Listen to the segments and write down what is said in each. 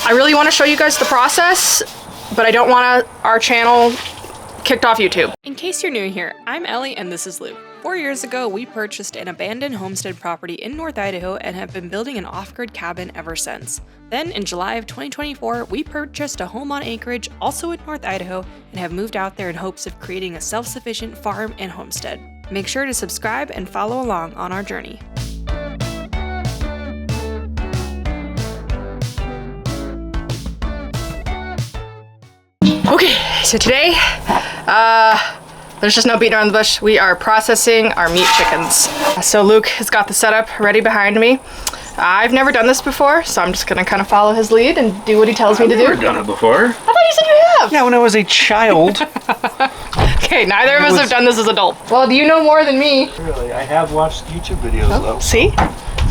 I really want to show you guys the process, but I don't want our channel kicked off YouTube. In case you're new here, I'm Ellie and this is Luke. 4 years ago, we purchased an abandoned homestead property in North Idaho and have been building an off-grid cabin ever since. Then, in July of 2024, we purchased a home on acreage also in North Idaho and have moved out there in hopes of creating a self-sufficient farm and homestead. Make sure to subscribe and follow along on our journey. Okay, so today, there's just no beating around the bush. We are processing our meat chickens. So Luke has got the setup ready behind me. I've never done this before, so I'm just gonna kind of follow his lead and do what he tells me to do. I've never done it before. I thought you said you have. Yeah, when I was a child. Okay, neither of us have done this as adults. Well, do you know more than me? Really, I have watched YouTube videos though. See?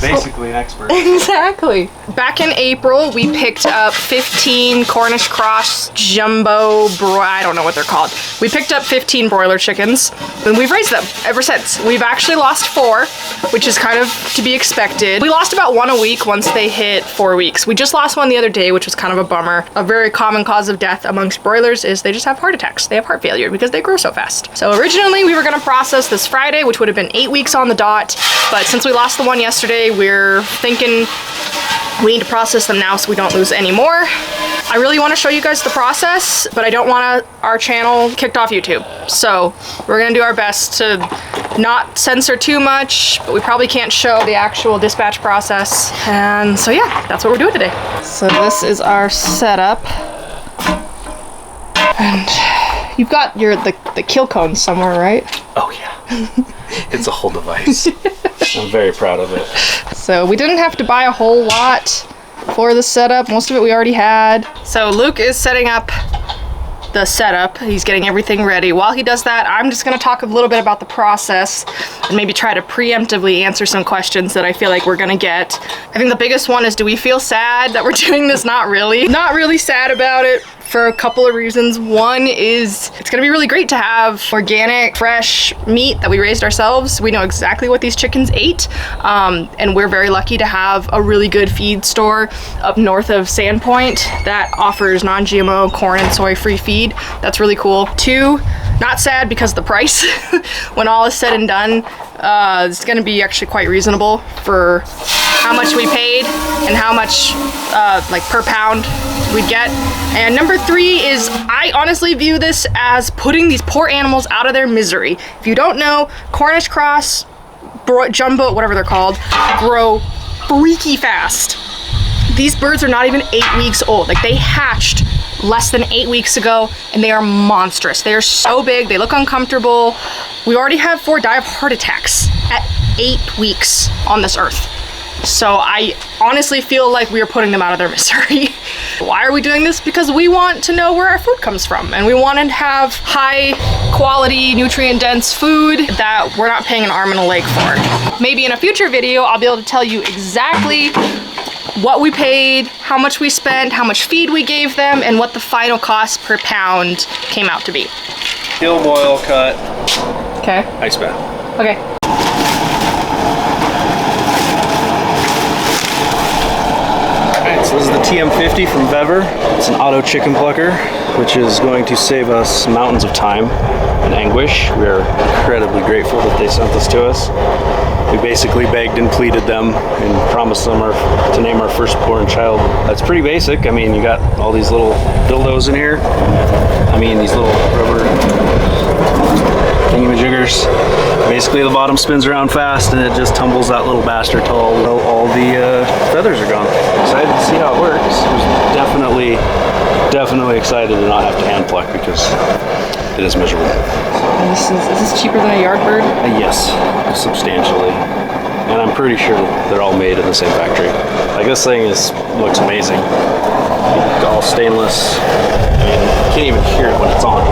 Basically an expert. Exactly. Back in April, we picked up 15 Cornish cross jumbo I don't know what they're called. We picked up 15 broiler chickens, and we've raised them ever since. We've actually lost 4, which is kind of to be expected. We lost about 1 a week once they hit 4 weeks. We just lost one the other day, which was kind of a bummer. A very common cause of death amongst broilers is they just have heart attacks. They have heart failure because they grow so fast. So originally we were gonna process this Friday, which would have been 8 weeks on the dot, but since we lost the one yesterday, we're thinking we need to process them now so we don't lose any more. I really want to show you guys the process, but I don't want our channel kicked off YouTube. So we're gonna do our best to not censor too much, but we probably can't show the actual dispatch process. And so yeah, that's what we're doing today. So this is our setup. And you've got the kill cones somewhere, right? Oh yeah. It's a whole device. I'm very proud of it. So we didn't have to buy a whole lot for the setup. Most of it we already had. So Luke is setting up the setup. He's getting everything ready. While he does that, I'm just gonna talk a little bit about the process and maybe try to preemptively answer some questions that I feel like we're gonna get. I think the biggest one is, do we feel sad that we're doing this? Not really. Not really sad about it, for a couple of reasons. One is it's gonna be really great to have organic, fresh meat that we raised ourselves. We know exactly what these chickens ate, and we're very lucky to have a really good feed store up north of Sandpoint that offers non-GMO corn and soy-free feed. That's really cool. 2, not sad because the price, when all is said and done, it's gonna be actually quite reasonable for how much we paid and how much like per pound we'd get. And number 3 is I honestly view this as putting these poor animals out of their misery. If you don't know, Cornish cross, jumbo, whatever they're called, grow freaky fast. These birds are not even 8 weeks old. Like, they hatched less than 8 weeks ago and they are monstrous. They are so big, they look uncomfortable. We already have 4 die of heart attacks at 8 weeks on this earth. So I honestly feel like we are putting them out of their misery. Why are we doing this? Because we want to know where our food comes from, and we want to have high quality, nutrient dense food that we're not paying an arm and a leg for. Maybe in a future video, I'll be able to tell you exactly what we paid, how much we spent, how much feed we gave them, and what the final cost per pound came out to be. Kill, boil, cut. Okay. Ice bath. Okay. So this is the TM50 from VEVOR. It's an auto chicken plucker, which is going to save us mountains of time and anguish. We are incredibly grateful that they sent this to us. We basically begged and pleaded them and promised them to name our firstborn child. That's pretty basic. I mean, you got all these little dildos in here. I mean, these little rubber thingamajiggers. Basically, the bottom spins around fast and it just tumbles that little bastard till all the feathers are gone. Excited to see how it works. Definitely excited to not have to hand pluck because it is miserable. Is this cheaper than a yard bird? Yes, substantially. And I'm pretty sure they're all made in the same factory. Like, this thing looks amazing. All stainless. I mean, you can't even hear it when it's on.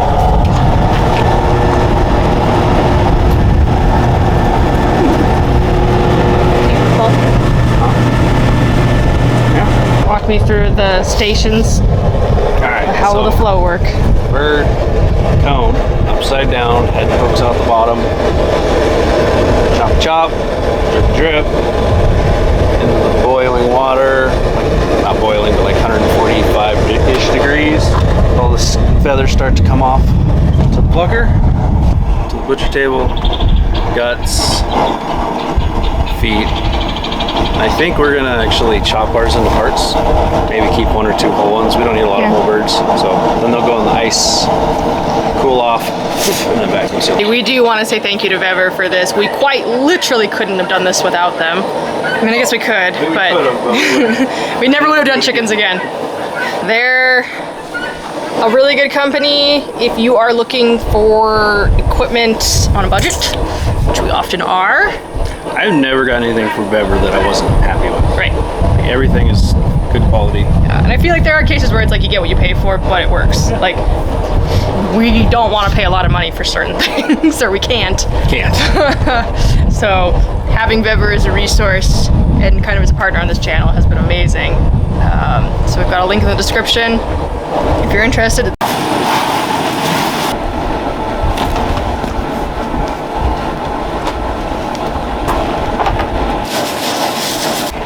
Walk me through the stations. Alright. How will the flow work? Bird, cone, upside down, head pokes out the bottom. Chop, chop, drip, drip. Into the boiling water. Not boiling, but like 140 degrees. All the feathers start to come off to the plucker, to the butcher table, guts, feet. I think we're gonna actually chop ours into parts. Maybe keep 1 or 2 whole ones. We don't need a lot of whole birds. So then they'll go in the ice, cool off, and then vacuum seal. We do want to say thank you to VEVOR for this. We quite literally couldn't have done this without them. I mean, I guess we could, but we never would have done chickens again. They're a really good company if you are looking for equipment on a budget, which we often are. I've never gotten anything from VEVOR that I wasn't happy with. Right. Like, everything is good quality. Yeah, and I feel like there are cases where it's like you get what you pay for, but it works. Like, we don't want to pay a lot of money for certain things, or we can't. Can't. So having VEVOR as a resource and kind of as a partner on this channel has been amazing. So we've got a link in the description if you're interested.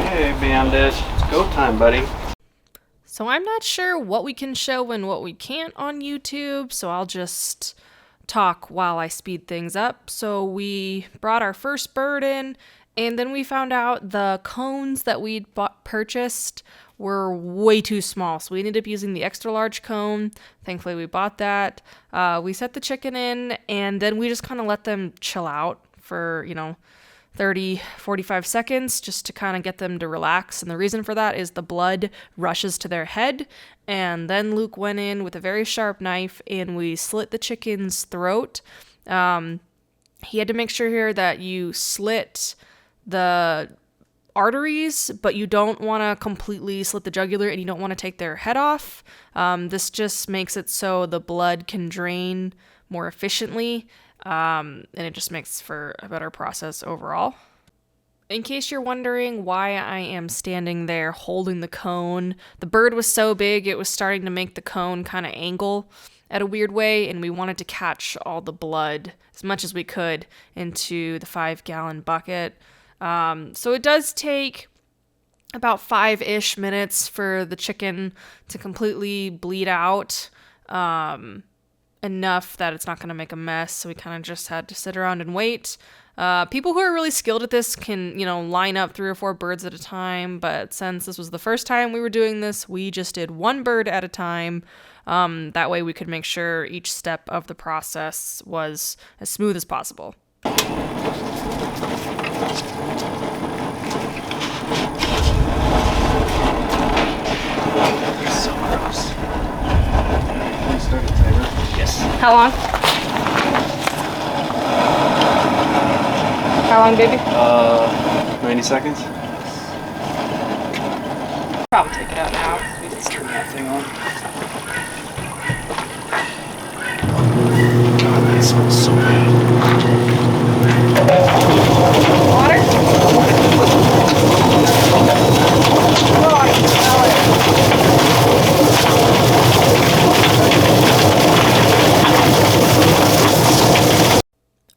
Hey, Bandit. It's go time, buddy. So I'm not sure what we can show and what we can't on YouTube, so I'll just talk while I speed things up. So we brought our first bird in, and then we found out the cones that we'd purchased were way too small, so we ended up using the extra large cone. Thankfully we bought that. We set the chicken in, and then we just kind of let them chill out for, 30, 45 seconds just to kind of get them to relax. And the reason for that is the blood rushes to their head. And then Luke went in with a very sharp knife and we slit the chicken's throat. He had to make sure here that you slit the arteries, but you don't want to completely slit the jugular and you don't want to take their head off. This just makes it so the blood can drain more efficiently. And it just makes for a better process overall. In case you're wondering why I am standing there holding the cone, the bird was so big it was starting to make the cone kind of angle at a weird way, and we wanted to catch all the blood as much as we could into the 5-gallon bucket. So it does take about 5-ish minutes for the chicken to completely bleed out. Enough that it's not going to make a mess, so we kind of just had to sit around and wait. People who are really skilled at this can, line up 3 or 4 birds at a time, but since this was the first time we were doing this, we just did 1 bird at a time. That way we could make sure each step of the process was as smooth as possible. So gross. Yes. How long? How long, baby? 90 seconds. Probably take it out now. Let's turn that thing on. God, that smells so bad. Water?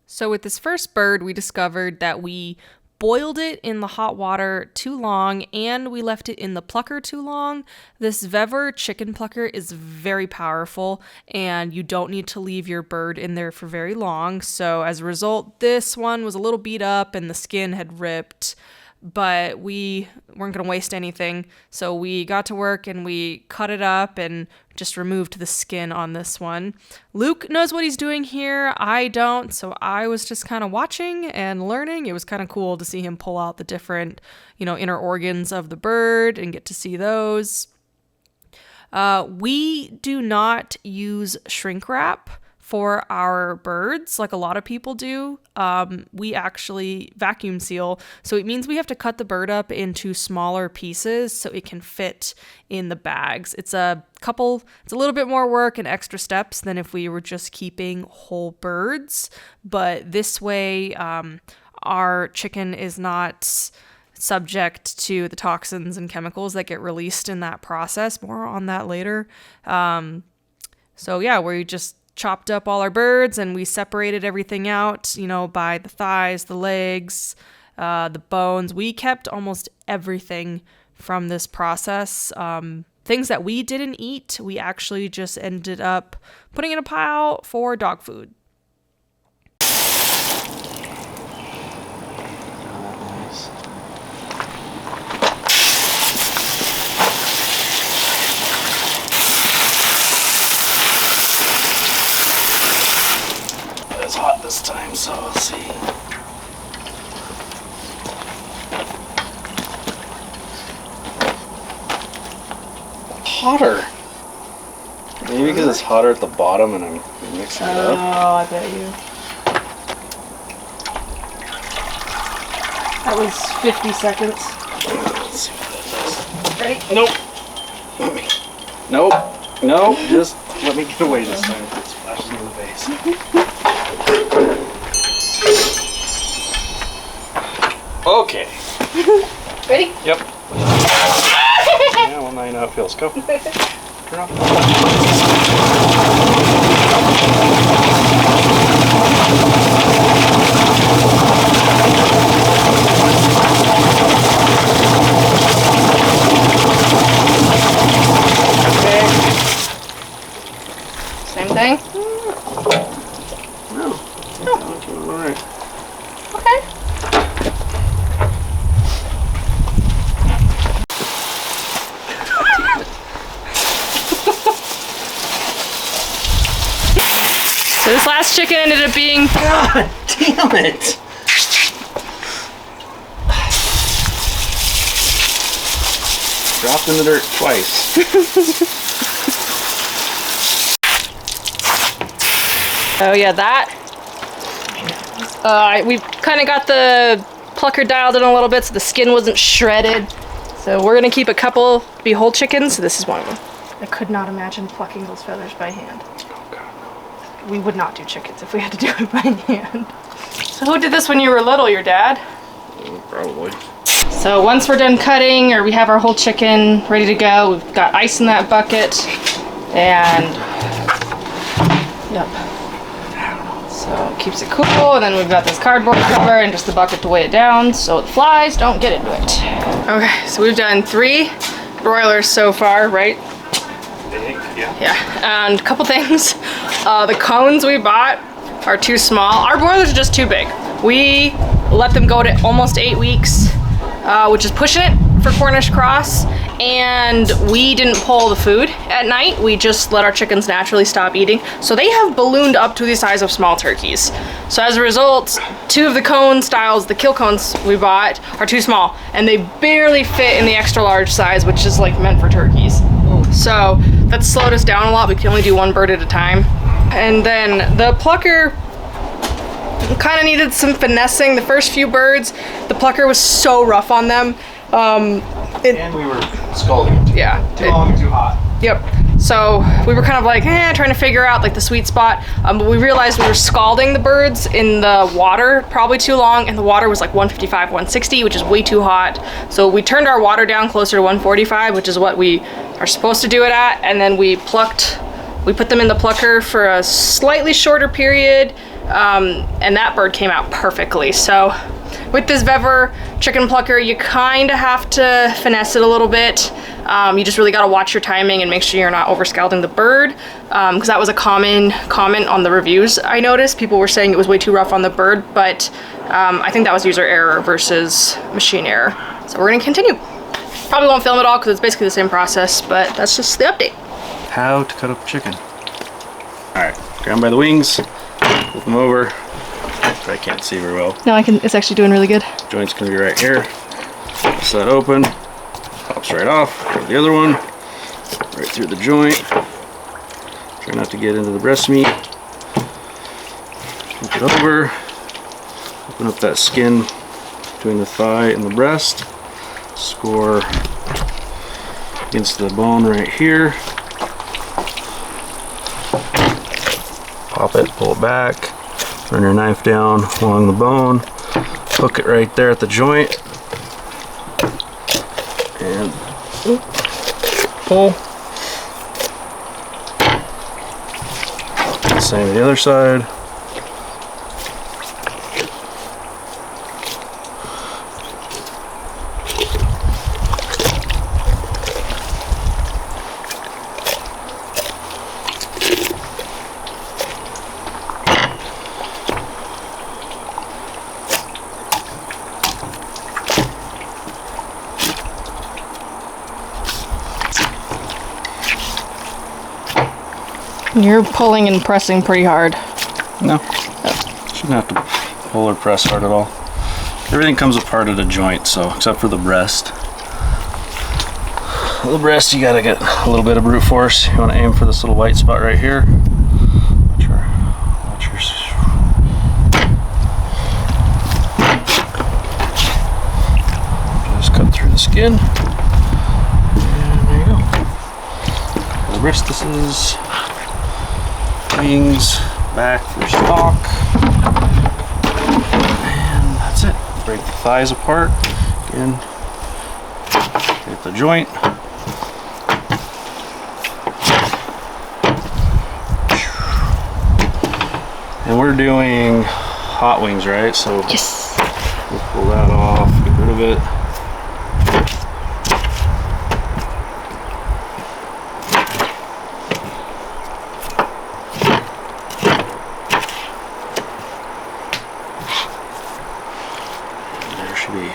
So with this first bird, we discovered that we boiled it in the hot water too long and we left it in the plucker too long. This VEVOR chicken plucker is very powerful and you don't need to leave your bird in there for very long. So as a result, this one was a little beat up and the skin had ripped, but we weren't going to waste anything. So we got to work and we cut it up and just removed the skin on this one. Luke knows what he's doing here. I don't. So I was just kind of watching and learning. It was kind of cool to see him pull out the different, inner organs of the bird and get to see those. We do not use shrink wrap for our birds like a lot of people do. We actually vacuum seal. So it means we have to cut the bird up into smaller pieces so it can fit in the bags. It's a little bit more work and extra steps than if we were just keeping whole birds. But this way, our chicken is not subject to the toxins and chemicals that get released in that process. More on that later. We just chopped up all our birds and we separated everything out, by the thighs, the legs, the bones. We kept almost everything from this process. Things that we didn't eat, we actually just ended up putting in a pile for dog food. It's hot this time, so let's see. Hotter. Maybe because it's hotter at the bottom and I'm mixing it up. Oh, I bet you. That was 50 seconds. Let's see what that Ready? does. Nope. Let me. Nope. No. Just let me get away this time. It splashes me in the face. Okay. Ready? Yep. Yeah, well now you know how it feels. Go. Turn off. Okay. Same thing? No. All right. Okay. So this last chicken ended up being... God damn it! Dropped in the dirt twice. Oh yeah, that. We kind of got the plucker dialed in a little bit so the skin wasn't shredded. So we're gonna keep a couple to be whole chickens. So this is one of them. I could not imagine plucking those feathers by hand. We would not do chickens if we had to do it by hand. So who did this when you were little? Your dad? Probably. So once we're done cutting, or we have our whole chicken ready to go, we've got ice in that bucket, and yep. So it keeps it cool, and then we've got this cardboard cover and just the bucket to weigh it down so the flies don't get into it. Okay, so we've done 3 broilers so far, right? Yeah, and a couple things. The cones we bought are too small. Our broilers are just too big. We let them go to almost 8 weeks, which is pushing it for Cornish cross, and we didn't pull the food at night. We just let our chickens naturally stop eating. So they have ballooned up to the size of small turkeys. So as a result, 2 of the cone styles, the kill cones we bought, are too small, and they barely fit in the extra large size, which is like meant for turkeys. So that slowed us down a lot. We can only do 1 bird at a time. And then the plucker kind of needed some finessing. The first few birds, the plucker was so rough on them. And we were scalding it. Yeah. Too long and too hot. Yep. So we were kind of like, trying to figure out like the sweet spot. But we realized we were scalding the birds in the water probably too long, and the water was like 155, 160, which is way too hot. So we turned our water down closer to 145, which is what we are supposed to do it at, and then we put them in the plucker for a slightly shorter period, and that bird came out perfectly. So with this VEVOR chicken plucker, you kind of have to finesse it a little bit. You just really got to watch your timing and make sure you're not over scalding the bird, because that was a common comment on the reviews I noticed. People were saying it was way too rough on the bird, but I think that was user error versus machine error. So we're gonna continue. Probably won't film it all because it's basically the same process, but that's just the update. How to cut up chicken. All right, grab them by the wings, flip them over. I can't see very well. No, I can. It's actually doing really good. Joint's gonna be right here. Press that open. Pops right off. Grab the other one. Right through the joint. Try not to get into the breast meat. Flip it over. Open up that skin between the thigh and the breast. Score against the bone right here. Pop it, pull it back. Run your knife down along the bone. Hook it right there at the joint. And pull. Same to the other side. You're pulling and pressing pretty hard. No. Shouldn't have to pull or press hard at all. Everything comes apart at a joint, so except for the breast. The breast, you gotta get a little bit of brute force. You want to aim for this little white spot right here. Watch your just cut through the skin. And there you go. For the wrist, this is wings, back for stock. And that's it. Break the thighs apart. Again, get the joint. And we're doing hot wings, right? So Yes. we'll pull that off, get rid of it. There should be.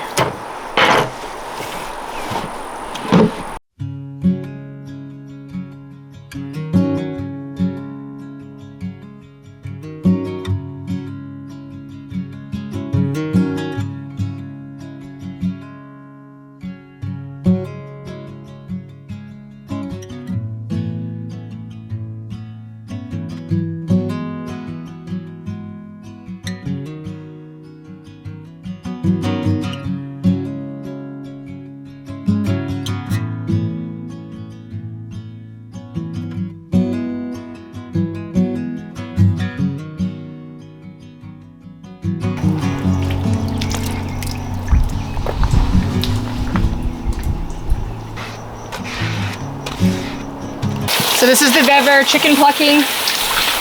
So this is the VEVOR chicken plucking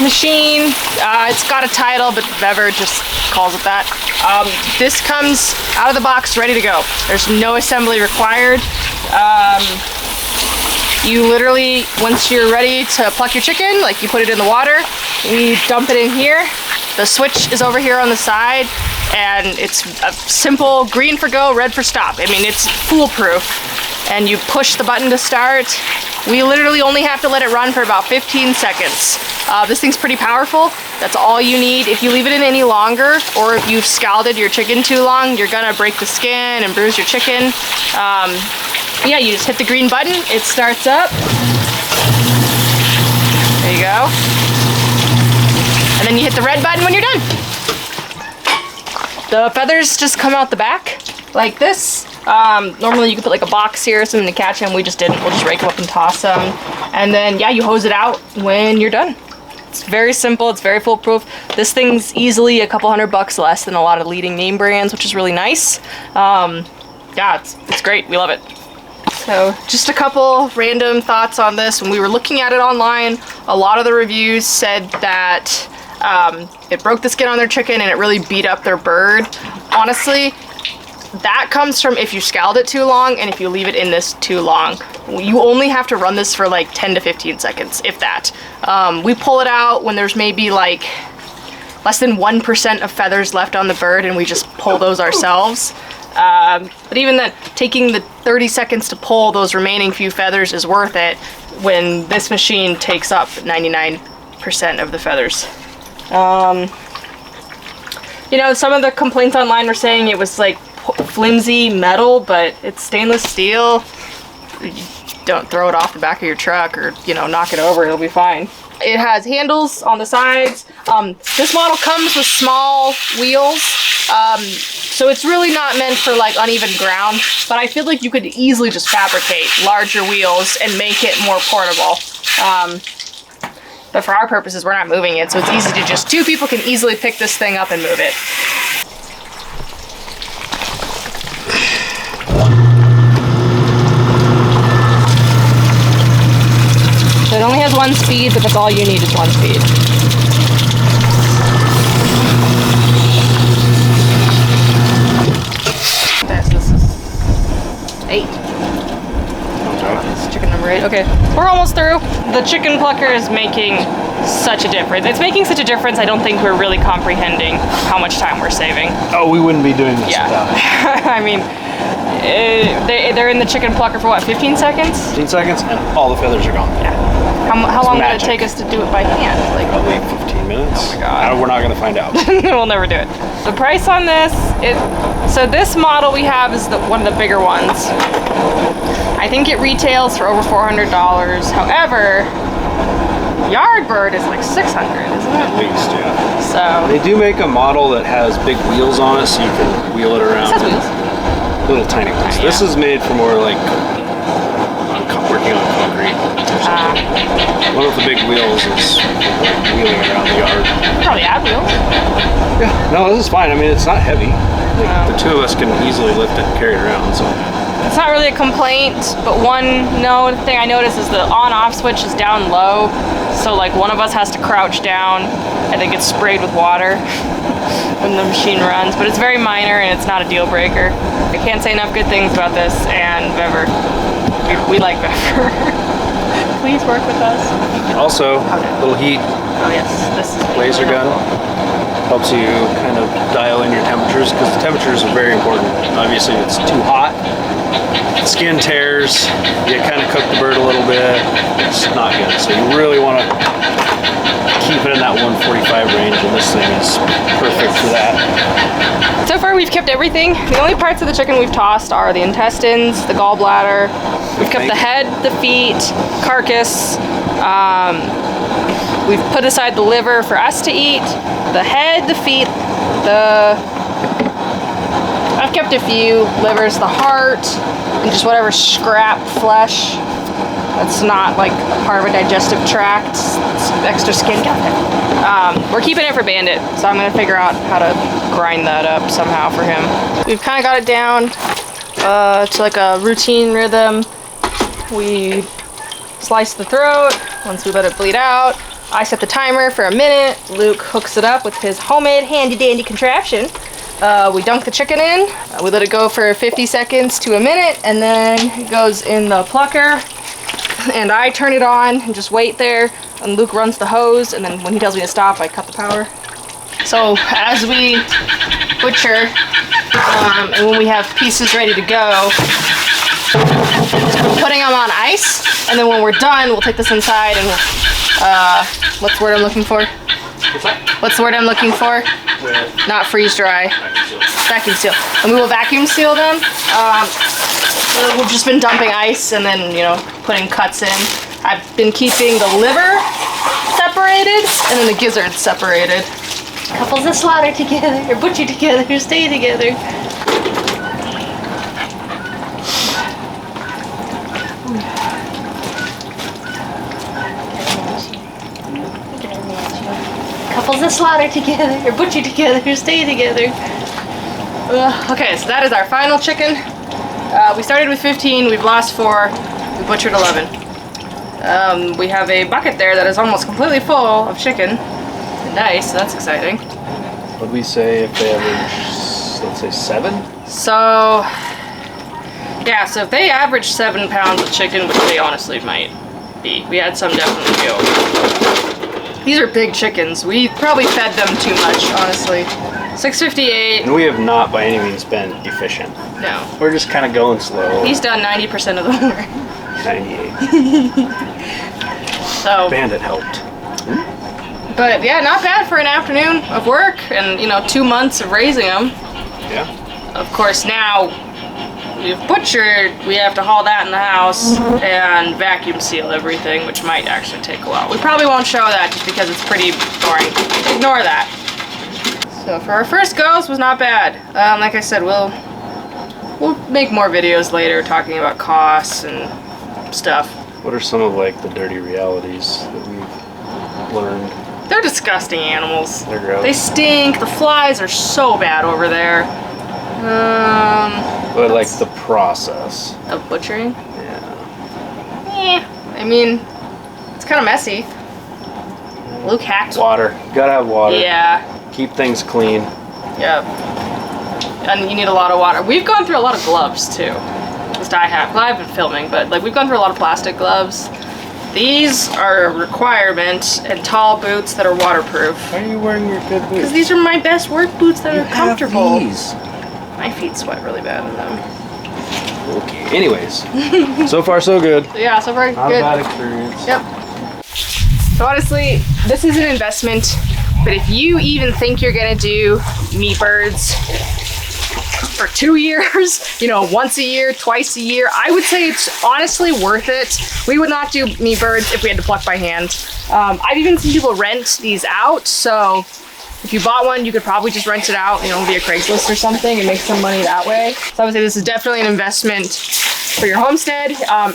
machine. It's got a title, but VEVOR just calls it that. This comes out of the box ready to go. There's no assembly required. You literally, once you're ready to pluck your chicken, like you put it in the water, we dump it in here. The switch is over here on the side, and it's a simple green for go, red for stop. I mean, it's foolproof. And you push the button to start. We literally only have to let it run for about 15 seconds. This thing's pretty powerful. That's all you need. If you leave it in any longer, or if you've scalded your chicken too long, you're gonna break the skin and bruise your chicken. Yeah, you just hit the green button, it starts up. There you go. And then you hit the red button when you're done. The feathers just come out the back like this. Normally you could put like a box here or something to catch them. We just didn't. We'll just rake them up and toss them. And then, yeah, you hose it out when you're done. It's very simple. It's very foolproof. This thing's easily a couple $100 less than a lot of leading name brands, which is really nice. Yeah, it's great. We love it. So just a couple random thoughts on this. When we were looking at it online, a lot of the reviews said that it broke the skin on their chicken and it really beat up their bird. Honestly, that comes from if you scald it too long and if you leave it in this too long. You only have to run this for like 10 to 15 seconds, if that. We pull it out when there's maybe like less than 1% of feathers left on the bird, and we just pull those ourselves. But even then, taking the 30 seconds to pull those remaining few feathers is worth it when this machine takes up 99% of the feathers. You know, some of the complaints online were saying it was like flimsy metal, but it's stainless steel. You don't throw it off the back of your truck or, you know, knock it over, it'll be fine. It has handles on the sides. This model comes with small wheels, so it's really not meant for like uneven ground, but I feel like you could easily just fabricate larger wheels and make it more portable. But for our purposes, we're not moving it, so it's easy to just, two people can easily pick this thing up and move it. So it only has one speed, but that's all you need is one speed. This is 8. This is chicken number 8. Okay, we're almost through. The chicken plucker is making such a difference. It's making such a difference, I don't think we're really comprehending how much time we're saving. Oh, we wouldn't be doing this without it. I mean, They're in the chicken plucker for what, 15 seconds? 15 seconds, and all the feathers are gone. Yeah. How long would it magic. take us to do it by hand? Like Probably 15 minutes. Oh my God. We're not gonna find out. We'll never do it. The price on this, so this model we have is one of the bigger ones. I think it retails for over $400. However, Yardbird is like $600, isn't it? At least, yeah. So They do make a model that has big wheels on it, so you can wheel it around. it has wheels. Little tiny ones. Yeah. This is made for more like working on concrete. One with the big wheels is wheeling around the yard. Probably add wheels. Yeah. No, this is fine. I mean, it's not heavy. Like, the two of us can easily lift it and carry it around. So It's not really a complaint, but one thing I noticed is the on-off switch is down low. So like one of us has to crouch down and it gets sprayed with water when the machine runs. But it's very minor and it's not a deal breaker. I can't say enough good things about this and VEVOR. We like VEVOR. Please work with us. also, a little heat Oh yes, this is laser gun helps you kind of dial in your temperatures, because the temperatures are very important. Obviously, if it's too hot, skin tears, you kind of cook the bird a little bit, it's not good. So you really want to keep it in that 145 range, and this thing is perfect for that. So far we've kept everything. The only parts of the chicken we've tossed are the intestines, the gallbladder. We've kept the head, the feet, carcass. We've put aside the liver for us to eat. The head, the feet, I've kept a few livers, the heart, and just whatever scrap flesh that's not like a part of a digestive tract. It's extra skin. We're keeping it for Bandit, so I'm gonna figure out how to grind that up somehow for him. We've kind of got it down to like a routine rhythm. We slice the throat. Once we let it bleed out, I set the timer for a minute. Luke hooks it up with his homemade handy dandy contraption. We dunk the chicken in. We let it go for 50 seconds to a minute, and then it goes in the plucker. And I turn it on and just wait there. And Luke runs the hose, and then when he tells me to stop, I cut the power. So as we butcher, and when we have pieces ready to go, we're putting them on ice, and then when we're done, we'll take this inside and what's the word I'm looking for? What's the word I'm looking for? Not freeze dry. Vacuum seal. And we will vacuum seal them. We've just been dumping ice and then, putting cuts in. I've been keeping the liver separated and then the gizzards separated. Couples that slaughter together, or butcher together, stay together. Couples that slaughter together, or butcher together, stay together. Okay, so that is our final chicken. We started with 15, we've lost 4, we butchered 11. We have a bucket there that is almost completely full of chicken and ice, so that's exciting. Would we say if they average, let's say 7? So, yeah, so if they average 7 pounds of chicken, which they honestly might be, we had some definitely go. These are big chickens. We probably fed them too much, honestly. 658. And we have not by any means been efficient. No. We're just kind of going slow. He's done 90% of the work. 98. So. Bandit helped. But yeah, not bad for an afternoon of work and 2 months of raising them. Yeah. Of course, now we've butchered, we have to haul that in the house and vacuum seal everything, which might actually take a while. We probably won't show that just because it's pretty boring. Ignore that. So for our first goes was not bad. Like I said, we'll make more videos later talking about costs and stuff. What are some of the dirty realities that we've learned? They're disgusting animals. They're gross. They stink. The flies are so bad over there. But the process of butchering? Yeah. I mean, it's kind of messy. Luke hacked. Water. Gotta have water. Yeah. Keep things clean. Yep. And you need a lot of water. We've gone through a lot of gloves too. At least I have. Well, I've been filming, but we've gone through a lot of plastic gloves. These are a requirement, and tall boots that are waterproof. Why are you wearing your good boots? Because these are my best work boots that are comfortable. These. My feet sweat really bad in them. Okay. Anyways, so far so good. Yeah, so far Not good. a bad experience. Yep. So honestly, this is an investment, but if you even think you're gonna do meat birds for 2 years, you know, once a year, twice a year, I would say it's honestly worth it. We would not do meat birds if we had to pluck by hand. I've even seen people rent these out, so if you bought one, you could probably just rent it out, you know, via Craigslist or something and make some money that way. So I would say this is definitely an investment for your homestead,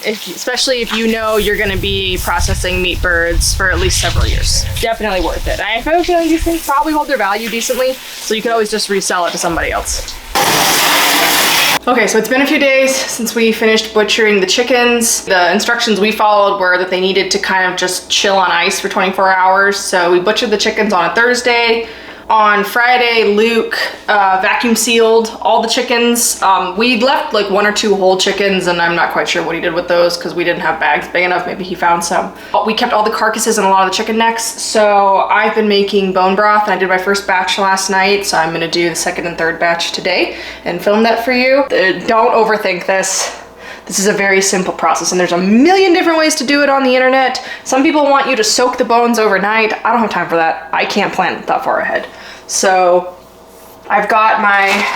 especially if you know you're gonna be processing meat birds for at least several years. Definitely worth it. I have a feeling these things probably hold their value decently, so you could always just resell it to somebody else. Okay, so it's been a few days since we finished butchering the chickens. The instructions we followed were that they needed to kind of just chill on ice for 24 hours. So we butchered the chickens on a Thursday. On Friday, Luke vacuum sealed all the chickens. We left like 1 or 2 whole chickens, and I'm not quite sure what he did with those because we didn't have bags big enough. Maybe he found some. But we kept all the carcasses and a lot of the chicken necks. So I've been making bone broth, and I did my first batch last night. So I'm gonna do the second and third batch today and film that for you. Don't overthink this. This is a very simple process, and there's a million different ways to do it on the internet. Some people want you to soak the bones overnight. I don't have time for that. I can't plan that far ahead. So I've got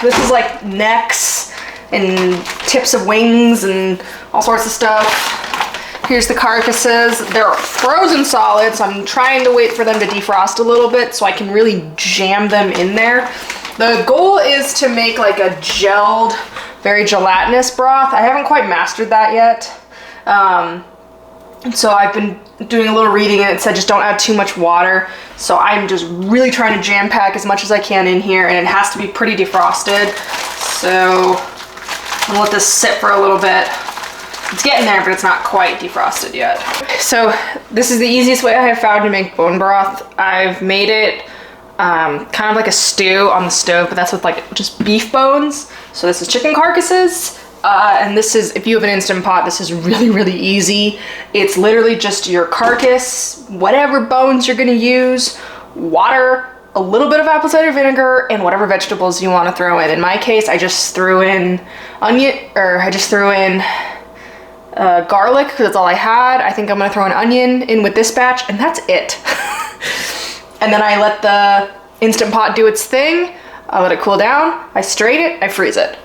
this is like necks and tips of wings and all sorts of stuff. Here's the carcasses. They're frozen solid, so I'm trying to wait for them to defrost a little bit so I can really jam them in there. The goal is to make like a gelled, very gelatinous broth. I haven't quite mastered that yet. So I've been doing a little reading, and it said just don't add too much water. So I'm just really trying to jam pack as much as I can in here, and it has to be pretty defrosted. So I'm gonna let this sit for a little bit. It's getting there, but it's not quite defrosted yet. So this is the easiest way I have found to make bone broth. I've made it kind of like a stew on the stove, but that's with like just beef bones. So this is chicken carcasses. And this is, if you have an Instant Pot, this is really, really easy. It's literally just your carcass, whatever bones you're gonna use, water, a little bit of apple cider vinegar, and whatever vegetables you wanna throw in. In my case, I just threw in garlic, because that's all I had. I think I'm gonna throw an onion in with this batch, and that's it. And then I let the Instant Pot do its thing. I let it cool down, I strain it, I freeze it.